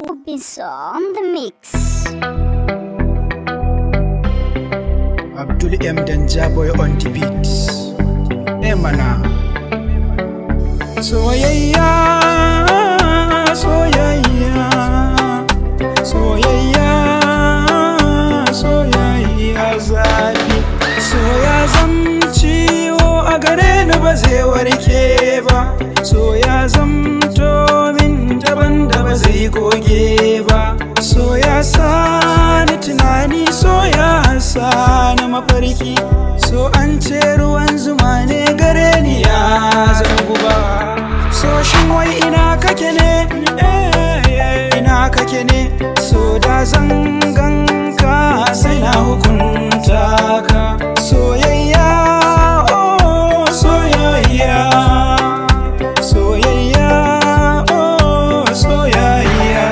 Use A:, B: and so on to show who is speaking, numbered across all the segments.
A: It's on the mix.
B: Abdul M Danja boy on the beat. Emana. Soyayya, soyayya, soyayya, soyayya zafi. Soya zam ciwo a gare ni ba zai warke ba. Soya zamto min daban da ba zai goge ba. Soya sani tunani, soya sani mafarki. So an ce ruwan zuma ne gare ni ya zangu ba. So shin wai ina kake ne? Ina kake ne? So da zanganka sai na hukunta ka. Soyayya, oh soyayya, soyayya, oh soyayya.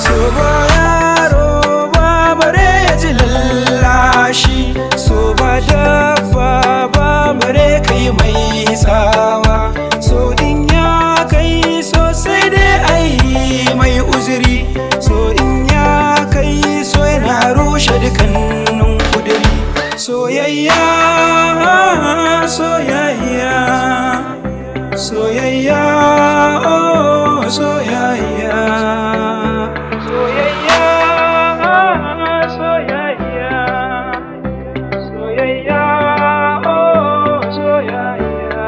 B: So ba yaro ba bare ya ji lallashi. So ba dabba ba bare kai mai tsawa. So in ya kai sosai dai ai mai uzuri. So in ya kai so yana rushe dukannin kuduri. Soyayya, soyayya, soyayya, oh soyayya. Soyayya, soyayya, soyayya, oh soyayya.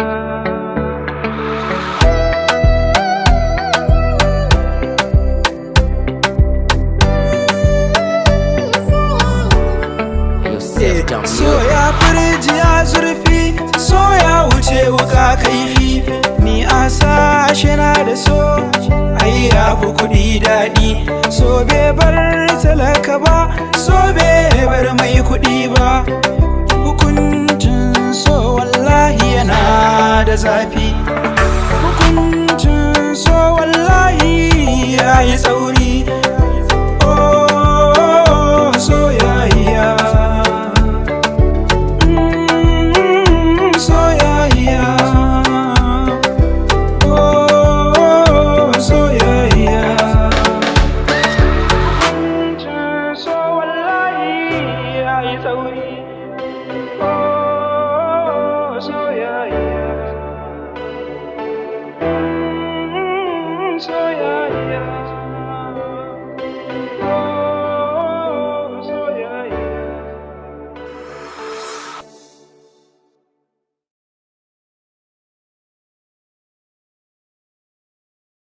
B: Soya firiji ya zurfi, soya wuce wuka kaifi. Ni a sashe na da so, ai ya fi kuɗi daɗi. So bai bar talaka ba, so bai bar mai kuɗi ba. Hukuncin so wallahi yana da zafi. Hukuncin so wallahi ya yi tsauri. Oh soyayya, soyayya, oh soyayya. Hukuncin so wallahi ya yi tsauri. Oh soyayya, soyayya.